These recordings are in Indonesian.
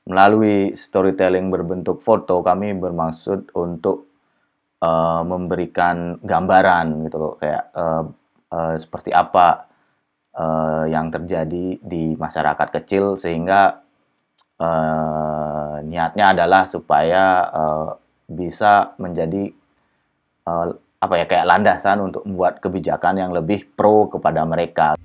Melalui storytelling berbentuk foto, kami bermaksud untuk memberikan gambaran gitu loh, kayak seperti apa yang terjadi di masyarakat kecil, sehingga niatnya adalah supaya bisa menjadi apa ya, kayak landasan untuk membuat kebijakan yang lebih pro kepada mereka.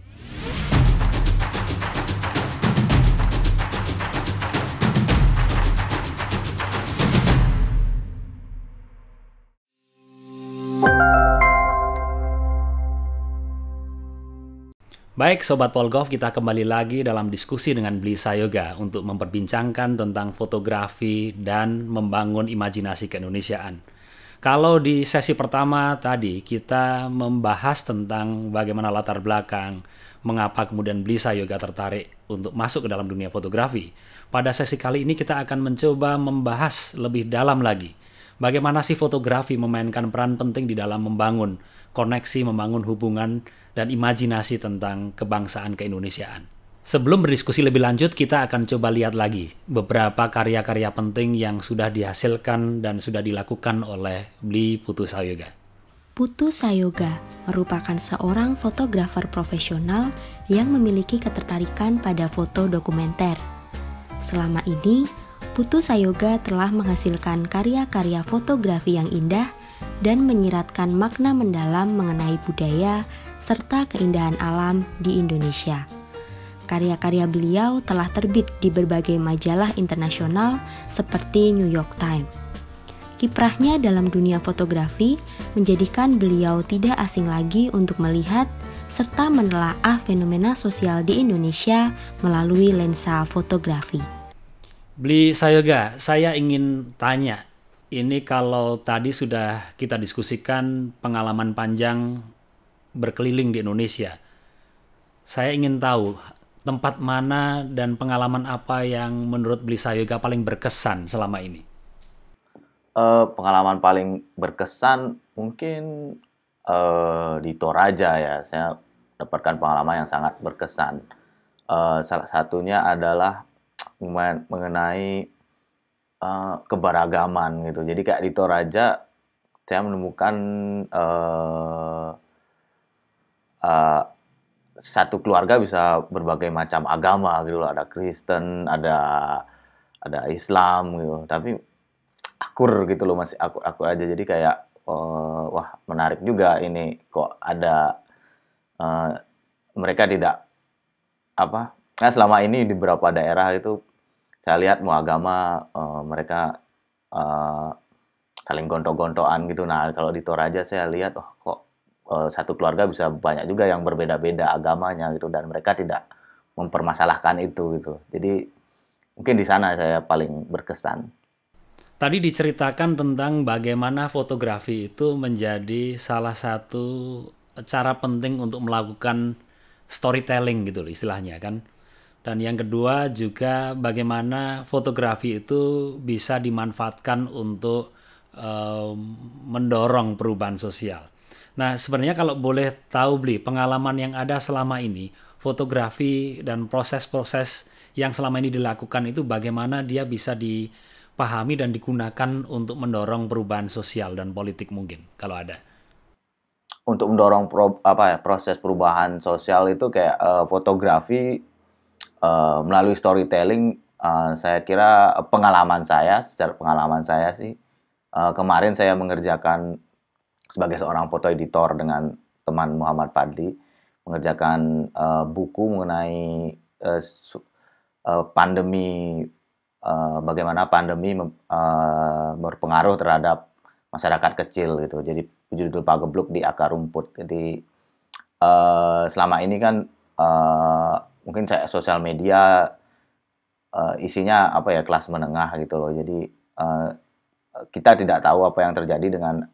Baik Sobat Polgov, kita kembali lagi dalam diskusi dengan Bli Sayoga untuk memperbincangkan tentang fotografi dan membangun imajinasi keindonesiaan. Kalau di sesi pertama tadi kita membahas tentang bagaimana latar belakang, mengapa kemudian Bli Sayoga tertarik untuk masuk ke dalam dunia fotografi. Pada sesi kali ini kita akan mencoba membahas lebih dalam lagi bagaimana sih fotografi memainkan peran penting di dalam membangun koneksi, membangun hubungan, dan imajinasi tentang kebangsaan keindonesiaan. Sebelum berdiskusi lebih lanjut, kita akan coba lihat lagi beberapa karya-karya penting yang sudah dihasilkan dan sudah dilakukan oleh Bli Putu Sayoga. Putu Sayoga merupakan seorang fotografer profesional yang memiliki ketertarikan pada foto dokumenter. Selama ini, Putu Sayoga telah menghasilkan karya-karya fotografi yang indah dan menyiratkan makna mendalam mengenai budaya serta keindahan alam di Indonesia. Karya-karya beliau telah terbit di berbagai majalah internasional seperti New York Times. Kiprahnya dalam dunia fotografi menjadikan beliau tidak asing lagi untuk melihat serta menelaah fenomena sosial di Indonesia melalui lensa fotografi. Bli Sayoga, saya ingin tanya, ini kalau tadi sudah kita diskusikan pengalaman panjang berkeliling di Indonesia, saya ingin tahu tempat mana dan pengalaman apa yang menurut Bli Sayoga paling berkesan selama ini? Pengalaman paling berkesan mungkin di Toraja ya, saya dapatkan pengalaman yang sangat berkesan. Salah satunya adalah mengenai keberagaman gitu. Jadi kayak di Toraja saya menemukan uh, satu keluarga bisa berbagai macam agama gitu loh. Ada Kristen, ada Islam gitu. Tapi akur gitu loh, masih akur-akur aja. Jadi kayak wah menarik juga ini, kok ada eh, mereka tidak apa. Nah, selama ini di beberapa daerah itu saya lihat mau agama mereka eh, saling gontok-gontokan gitu. Nah, kalau di Toraja saya lihat, oh kok satu keluarga bisa banyak juga yang berbeda-beda agamanya gitu, dan mereka tidak mempermasalahkan itu gitu. Jadi mungkin di sana saya paling berkesan. Tadi diceritakan tentang bagaimana fotografi itu menjadi salah satu cara penting untuk melakukan storytelling gitu loh istilahnya kan. Dan yang kedua juga bagaimana fotografi itu bisa dimanfaatkan untuk mendorong perubahan sosial. Nah, sebenarnya kalau boleh tahu Bli, pengalaman yang ada selama ini, fotografi dan proses-proses yang selama ini dilakukan itu bagaimana dia bisa dipahami dan digunakan untuk mendorong perubahan sosial dan politik mungkin, kalau ada. Untuk mendorong proses perubahan sosial itu kayak fotografi melalui storytelling, saya kira secara pengalaman saya sih, kemarin saya mengerjakan sebagai seorang foto editor dengan teman Muhammad Fadli, mengerjakan buku mengenai pandemi, bagaimana pandemi berpengaruh terhadap masyarakat kecil gitu. Jadi judul Pagebluk di Akar Rumput. Jadi selama ini kan mungkin saya sosial media isinya apa ya, kelas menengah gitu loh. Jadi kita tidak tahu apa yang terjadi dengan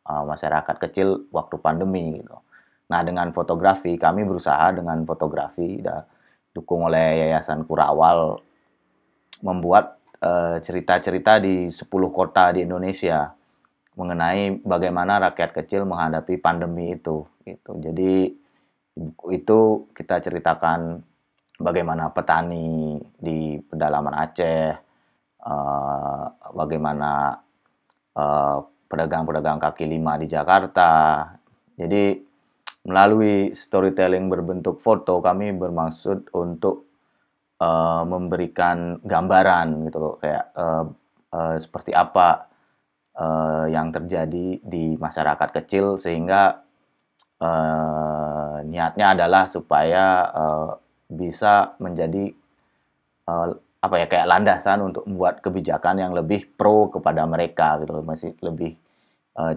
masyarakat kecil waktu pandemi gitu. Nah, dengan fotografi, kami berusaha dengan fotografi, didukung oleh Yayasan Kurawal, membuat cerita-cerita di 10 kota di Indonesia mengenai bagaimana rakyat kecil menghadapi pandemi itu gitu. Jadi di buku itu kita ceritakan bagaimana petani di pedalaman Aceh bagaimana eh, pedagang-pedagang kaki lima di Jakarta. Jadi melalui storytelling berbentuk foto kami bermaksud untuk memberikan gambaran gitu loh, kayak seperti apa yang terjadi di masyarakat kecil, sehingga niatnya adalah supaya bisa menjadi apa ya, kayak landasan untuk membuat kebijakan yang lebih pro kepada mereka gitu loh, masih lebih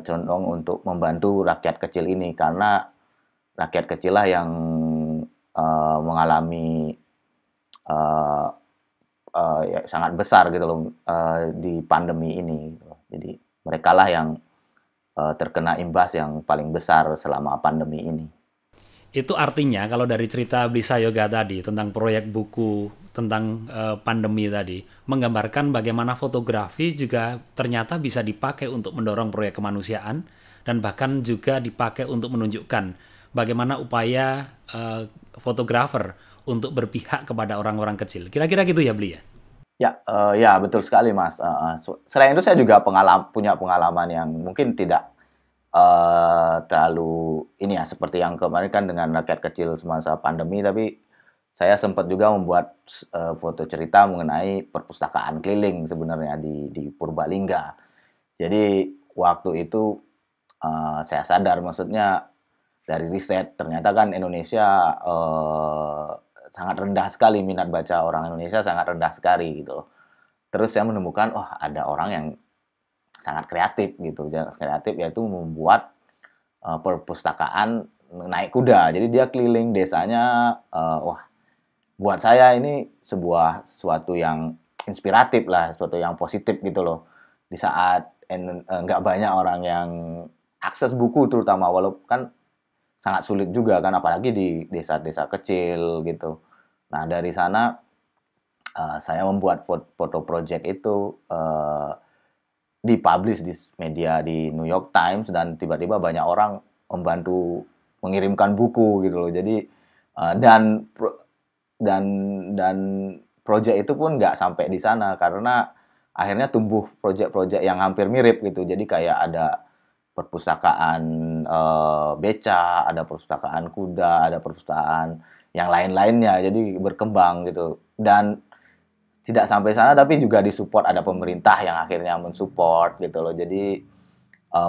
condong untuk membantu rakyat kecil ini, karena rakyat kecil lah yang mengalami eh, ya, sangat besar gitu loh di pandemi ini gitu. Jadi mereka lah yang terkena imbas yang paling besar selama pandemi ini. Itu artinya kalau dari cerita Blisa Yoga tadi tentang proyek buku tentang pandemi tadi, menggambarkan bagaimana fotografi juga ternyata bisa dipakai untuk mendorong proyek kemanusiaan dan bahkan juga dipakai untuk menunjukkan bagaimana upaya fotografer untuk berpihak kepada orang-orang kecil. Kira-kira gitu ya, Bli ya? Ya, betul sekali, Mas. Selain itu saya juga punya pengalaman yang mungkin tidak terlalu ini ya, seperti yang kemarin kan dengan rakyat kecil semasa pandemi, tapi saya sempat juga membuat foto cerita mengenai perpustakaan keliling sebenarnya di Purbalingga. Jadi waktu itu saya sadar, maksudnya dari riset ternyata kan Indonesia sangat rendah sekali, minat baca orang Indonesia sangat rendah sekali gitu loh. Terus saya menemukan, oh ada orang yang sangat kreatif gitu, sangat kreatif, yaitu membuat perpustakaan naik kuda. Jadi dia keliling desanya. Wah, buat saya ini suatu yang inspiratif lah, suatu yang positif gitu loh. Di saat nggak banyak orang yang akses buku, terutama, walaupun kan sangat sulit juga kan, apalagi di desa-desa kecil gitu. Nah dari sana saya membuat foto project itu, dipublish di media di New York Times, dan tiba-tiba banyak orang membantu mengirimkan buku gitu loh. Jadi dan dan project itu pun nggak sampai di sana, karena akhirnya tumbuh project-project yang hampir mirip gitu. Jadi kayak ada perpustakaan beca, ada perpustakaan kuda, ada perpustakaan yang lain-lainnya. Jadi berkembang gitu. Dan tidak sampai sana, tapi juga disupport, ada pemerintah yang akhirnya mensupport gitu loh. Jadi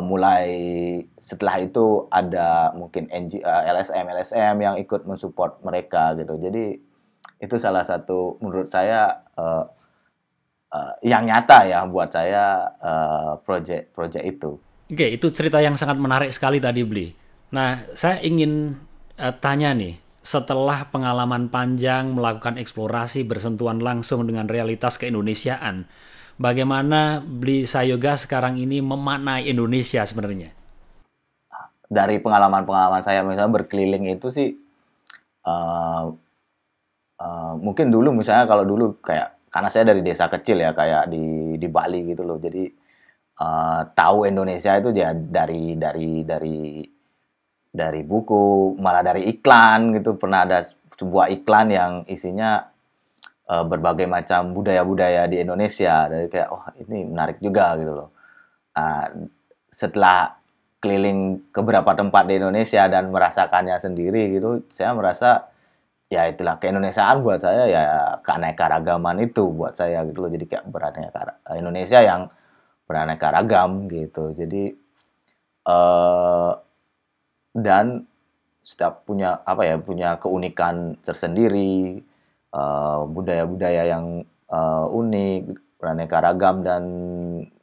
mulai setelah itu ada mungkin LSM yang ikut mensupport mereka gitu. Jadi itu salah satu menurut saya yang nyata ya buat saya, project itu. Oke, itu cerita yang sangat menarik sekali tadi, Bli. Nah, saya ingin tanya nih, setelah pengalaman panjang melakukan eksplorasi bersentuhan langsung dengan realitas keindonesiaan, bagaimana Bli Sayoga sekarang ini memaknai Indonesia sebenarnya? Dari pengalaman-pengalaman saya misalnya berkeliling itu sih, eh, mungkin dulu misalnya, kalau dulu kayak, karena saya dari desa kecil ya, kayak di Bali gitu loh. Jadi tahu Indonesia itu ya dari buku, malah dari iklan gitu. Pernah ada sebuah iklan yang isinya berbagai macam budaya-budaya di Indonesia. Dari kayak, oh ini menarik juga gitu loh. Nah, setelah keliling ke beberapa tempat di Indonesia dan merasakannya sendiri gitu, saya merasa ya itulah keindonesiaan buat saya, ya keanekaragaman itu buat saya gitu loh. Jadi kayak Indonesia yang beraneka ragam gitu. Jadi dan setiap punya apa ya, punya keunikan tersendiri, budaya-budaya yang unik, beraneka ragam,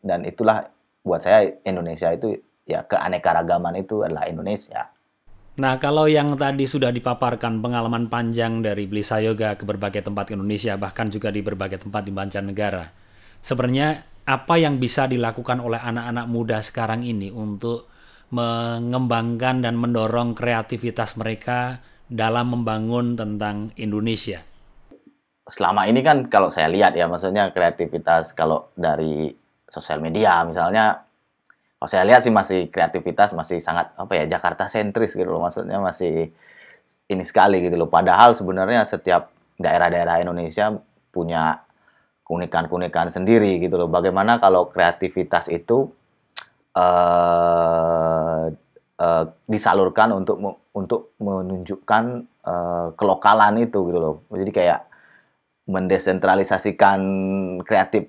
dan itulah buat saya Indonesia itu, ya keanekaragaman itu adalah Indonesia. Nah, kalau yang tadi sudah dipaparkan pengalaman panjang dari Bli Sayoga ke berbagai tempat Indonesia, bahkan juga di berbagai tempat di mancanegara, sebenarnya apa yang bisa dilakukan oleh anak-anak muda sekarang ini untuk mengembangkan dan mendorong kreativitas mereka dalam membangun tentang Indonesia? Selama ini kan kalau saya lihat ya, maksudnya kreativitas kalau dari sosial media misalnya, kalau saya lihat sih masih kreativitas masih sangat apa ya, Jakarta sentris gitu loh, maksudnya masih ini sekali gitu loh. Padahal sebenarnya setiap daerah-daerah Indonesia punya keunikan-keunikan sendiri gitu loh. Bagaimana kalau kreativitas itu eh, disalurkan untuk menunjukkan kelokalan itu gitu loh. Jadi kayak mendesentralisasikan kreatif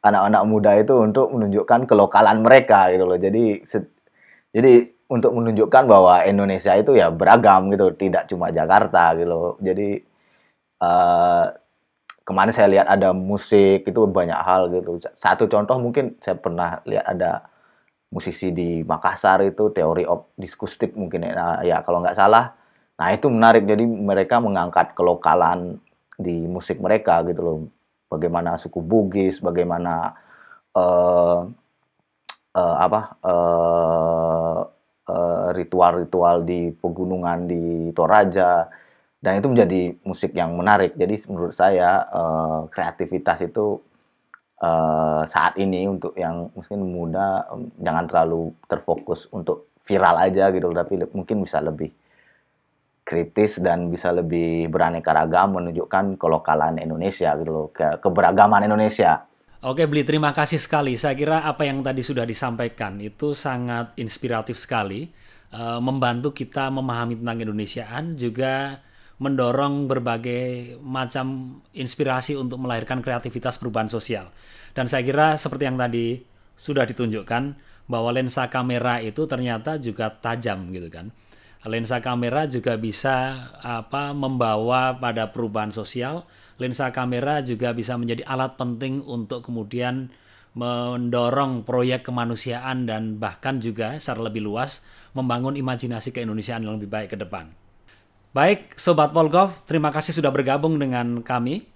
anak-anak muda itu untuk menunjukkan kelokalan mereka gitu loh. Jadi untuk menunjukkan bahwa Indonesia itu ya beragam gitu, tidak cuma Jakarta gitu loh. Jadi eh, kemarin saya lihat ada musik itu banyak hal gitu. Satu contoh mungkin saya pernah lihat ada musisi di Makassar itu teori diskustik mungkin ya, nah, ya kalau nggak salah. Nah itu menarik, jadi mereka mengangkat kelokalan di musik mereka gitu loh. Bagaimana suku Bugis, bagaimana eh, ritual-ritual di pegunungan di Toraja, dan itu menjadi musik yang menarik. Jadi menurut saya kreativitas itu saat ini untuk yang mungkin muda jangan terlalu terfokus untuk viral aja gitu, tapi mungkin bisa lebih kritis dan bisa lebih beraneka ragam menunjukkan kelokalan Indonesia gitu loh, keberagaman Indonesia. Oke, Bli, terima kasih sekali. Saya kira apa yang tadi sudah disampaikan itu sangat inspiratif sekali, membantu kita memahami tentang Indonesiaan, juga mendorong berbagai macam inspirasi untuk melahirkan kreativitas perubahan sosial. Dan saya kira seperti yang tadi sudah ditunjukkan, bahwa lensa kamera itu ternyata juga tajam gitu kan. Lensa kamera juga bisa membawa pada perubahan sosial. Lensa kamera juga bisa menjadi alat penting untuk kemudian mendorong proyek kemanusiaan dan bahkan juga secara lebih luas membangun imajinasi keindonesiaan yang lebih baik ke depan. Baik, Sobat Polgov, terima kasih sudah bergabung dengan kami.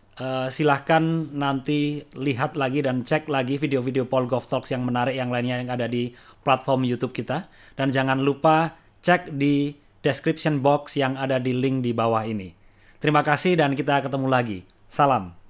Silahkan nanti lihat lagi dan cek lagi video-video Polgov Talks yang menarik yang lainnya yang ada di platform YouTube kita. Dan jangan lupa cek di description box yang ada di link di bawah ini. Terima kasih dan kita ketemu lagi. Salam.